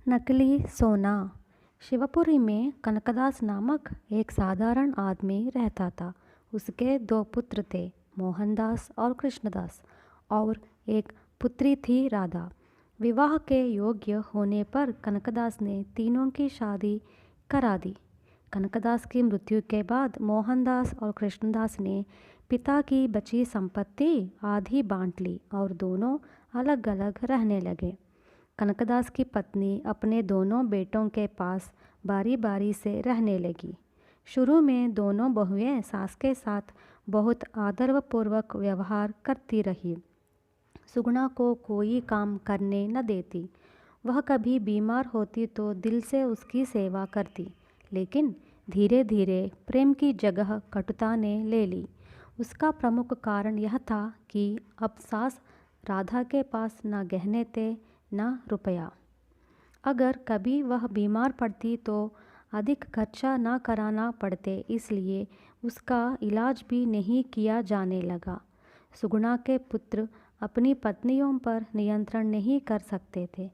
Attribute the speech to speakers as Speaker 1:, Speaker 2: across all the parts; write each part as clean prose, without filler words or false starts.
Speaker 1: नकली सोना। शिवपुरी में कनकदास नामक एक साधारण आदमी रहता था। उसके दो पुत्र थे, मोहनदास और कृष्णदास, और एक पुत्री थी, राधा। विवाह के योग्य होने पर कनकदास ने तीनों की शादी करा दी। कनकदास की मृत्यु के बाद मोहनदास और कृष्णदास ने पिता की बची संपत्ति आधी बांट ली और दोनों अलग अलग रहने लगे। कनकदास की पत्नी अपने दोनों बेटों के पास बारी बारी से रहने लगी। शुरू में दोनों बहुएं सास के साथ बहुत आदरपूर्वक व्यवहार करती रही। सुगुणा को कोई काम करने न देती। वह कभी बीमार होती तो दिल से उसकी सेवा करती, लेकिन धीरे धीरे प्रेम की जगह कटुता ने ले ली। उसका प्रमुख कारण यह था कि अब सास राधा के पास न गहने थे न रुपया। अगर कभी वह बीमार पड़ती तो अधिक खर्चा न कराना पड़ते, इसलिए उसका इलाज भी नहीं किया जाने लगा। सुगुणा के पुत्र अपनी पत्नियों पर नियंत्रण नहीं कर सकते थे।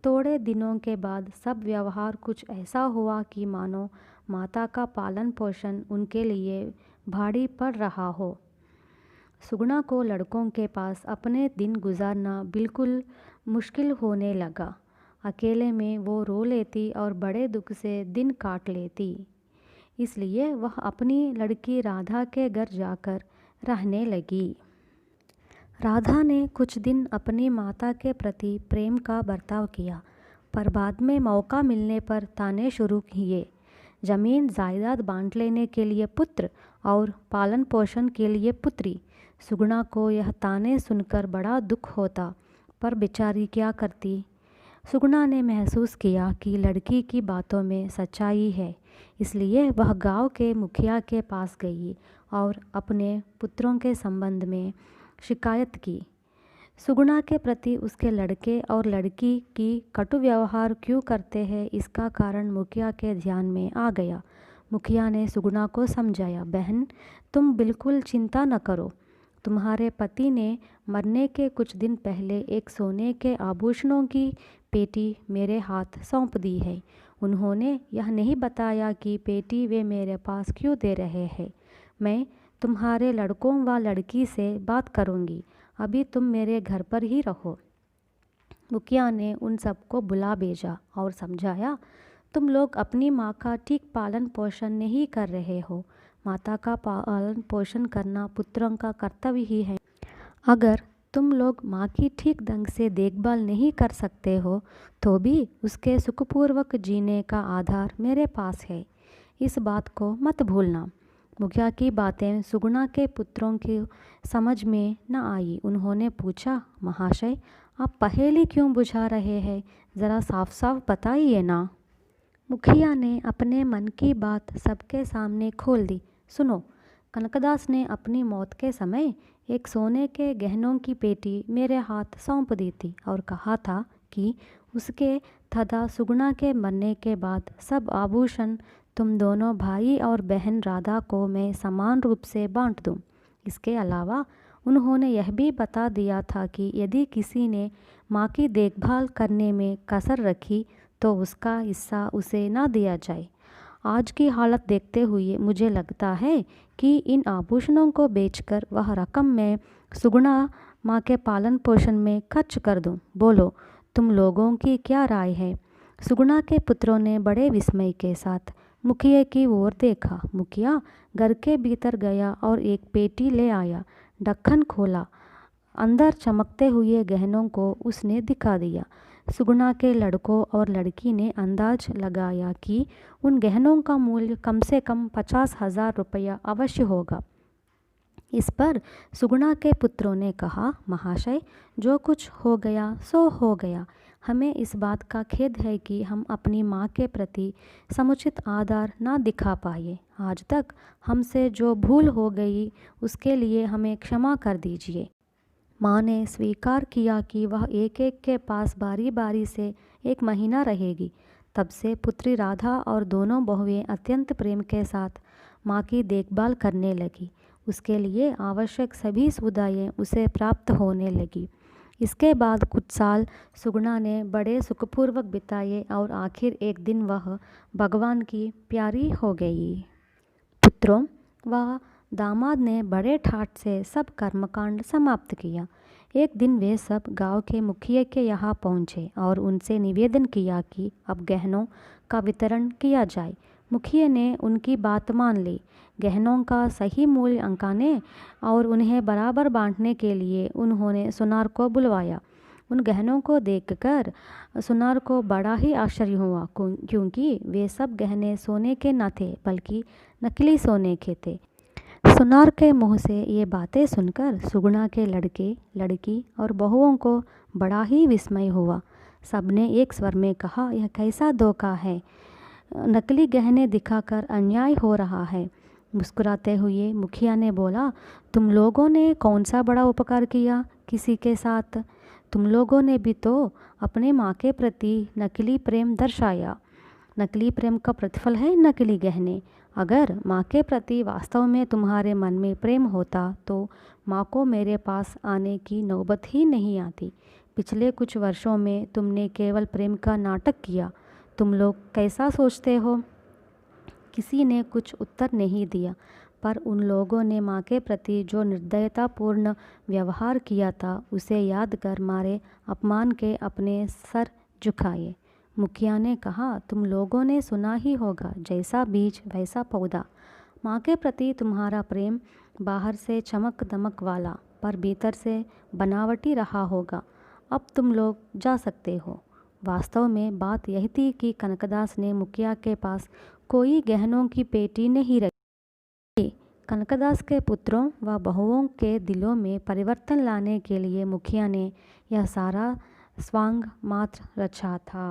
Speaker 1: थोड़े दिनों के बाद सब व्यवहार कुछ ऐसा हुआ कि मानो माता का पालन पोषण उनके लिए भारी पड़ रहा हो। सुगुणा को लड़कों के पास अपने दिन गुजारना बिल्कुल मुश्किल होने लगा। अकेले में वो रो लेती और बड़े दुख से दिन काट लेती। इसलिए वह अपनी लड़की राधा के घर जाकर रहने लगी। राधा ने कुछ दिन अपनी माता के प्रति प्रेम का बर्ताव किया, पर बाद में मौका मिलने पर ताने शुरू किए। जमीन जायदाद बांट लेने के लिए पुत्र और पालन पोषण के लिए पुत्री। सुगुणा को यह ताने सुनकर बड़ा दुख होता, पर बेचारी क्या करती। सुगुणा ने महसूस किया कि लड़की की बातों में सच्चाई है, इसलिए वह गांव के मुखिया के पास गई और अपने पुत्रों के संबंध में शिकायत की। सुगुणा के प्रति उसके लड़के और लड़की की कटु व्यवहार क्यों करते हैं, इसका कारण मुखिया के ध्यान में आ गया। मुखिया ने सुगुणा को समझाया, बहन, तुम बिल्कुल चिंता न करो। तुम्हारे पति ने मरने के कुछ दिन पहले एक सोने के आभूषणों की पेटी मेरे हाथ सौंप दी है। उन्होंने यह नहीं बताया कि पेटी वे मेरे पास क्यों दे रहे हैं। मैं तुम्हारे लड़कों व लड़की से बात करूंगी। अभी तुम मेरे घर पर ही रहो। मुखिया ने उन सबको बुला भेजा और समझाया, तुम लोग अपनी माँ का ठीक पालन पोषण नहीं कर रहे हो। माता का पालन पोषण करना पुत्रों का कर्तव्य ही है। अगर तुम लोग माँ की ठीक ढंग से देखभाल नहीं कर सकते हो तो भी उसके सुखपूर्वक जीने का आधार मेरे पास है। इस बात को मत भूलना। मुखिया की बातें सुगुणा के पुत्रों की समझ में न आई। उन्होंने पूछा, महाशय, आप पहेली क्यों बुझा रहे हैं? ज़रा साफ साफ बताइए ना। मुखिया ने अपने मन की बात सबके सामने खोल दी। सुनो, कनकदास ने अपनी मौत के समय एक सोने के गहनों की पेटी मेरे हाथ सौंप दी थी और कहा था कि उसके तथा सुगुणा के मरने के बाद सब आभूषण तुम दोनों भाई और बहन राधा को मैं समान रूप से बांट दूं। इसके अलावा उन्होंने यह भी बता दिया था कि यदि किसी ने माँ की देखभाल करने में कसर रखी तो उसका हिस्सा उसे न दिया जाए। आज की हालत देखते हुए मुझे लगता है कि इन आभूषणों को बेचकर वह रकम मैं सुगुणा माँ के पालन पोषण में खर्च कर दूं। बोलो, तुम लोगों की क्या राय है? सुगुणा के पुत्रों ने बड़े विस्मय के साथ मुखिया की ओर देखा। मुखिया घर के भीतर गया और एक पेटी ले आया। ढक्कन खोला। अंदर चमकते हुए गहनों को उसने दिखा दिया। सुगुणा के लड़कों और लड़की ने अंदाज लगाया कि उन गहनों का मूल्य कम से कम 50,000 रुपया अवश्य होगा। इस पर सुगुणा के पुत्रों ने कहा, महाशय, जो कुछ हो गया सो हो गया। हमें इस बात का खेद है कि हम अपनी माँ के प्रति समुचित आदर न दिखा पाए। आज तक हमसे जो भूल हो गई उसके लिए हमें क्षमा कर दीजिए। माँ ने स्वीकार किया कि वह एक एक के पास बारी बारी से 1 महीना रहेगी। तब से पुत्री राधा और दोनों बहुएं अत्यंत प्रेम के साथ माँ की देखभाल करने लगी। उसके लिए आवश्यक सभी सुविधाएं उसे प्राप्त होने लगी। इसके बाद कुछ साल सुगुणा ने बड़े सुखपूर्वक बिताए और आखिर एक दिन वह भगवान की प्यारी हो गई। पुत्रों, वह दामाद ने बड़े ठाट से सब कर्मकांड समाप्त किया। एक दिन वे सब गांव के मुखिया के यहाँ पहुँचे और उनसे निवेदन किया कि अब गहनों का वितरण किया जाए। मुखिया ने उनकी बात मान ली। गहनों का सही मूल्य अंकाने और उन्हें बराबर बांटने के लिए उन्होंने सुनार को बुलवाया। उन गहनों को देखकर सुनार को बड़ा ही आश्चर्य हुआ, क्योंकि वे सब गहने सोने के न थे बल्कि नकली सोने के थे। सुनार के मुंह से ये बातें सुनकर सुगुणा के लड़के, लड़की और बहुओं को बड़ा ही विस्मय हुआ। सबने एक स्वर में कहा, यह कैसा धोखा है, नकली गहने दिखाकर अन्याय हो रहा है। मुस्कुराते हुए मुखिया ने बोला, तुम लोगों ने कौन सा बड़ा उपकार किया किसी के साथ? तुम लोगों ने भी तो अपने माँ के प्रति नकली प्रेम दर्शाया। नकली प्रेम का प्रतिफल है नकली गहने। अगर माँ के प्रति वास्तव में तुम्हारे मन में प्रेम होता तो माँ को मेरे पास आने की नौबत ही नहीं आती। पिछले कुछ वर्षों में तुमने केवल प्रेम का नाटक किया। तुम लोग कैसा सोचते हो? किसी ने कुछ उत्तर नहीं दिया, पर उन लोगों ने माँ के प्रति जो निर्दयतापूर्ण व्यवहार किया था उसे याद कर मारे अपमान के अपने सर झुकाए। मुखिया ने कहा, तुम लोगों ने सुना ही होगा, जैसा बीज वैसा पौधा। माँ के प्रति तुम्हारा प्रेम बाहर से चमक दमक वाला पर भीतर से बनावटी रहा होगा। अब तुम लोग जा सकते हो। वास्तव में बात यही थी कि कनकदास ने मुखिया के पास कोई गहनों की पेटी नहीं रखी। कनकदास के पुत्रों व बहुओं के दिलों में परिवर्तन लाने के लिए मुखिया ने यह सारा स्वांग मात्र रचा था।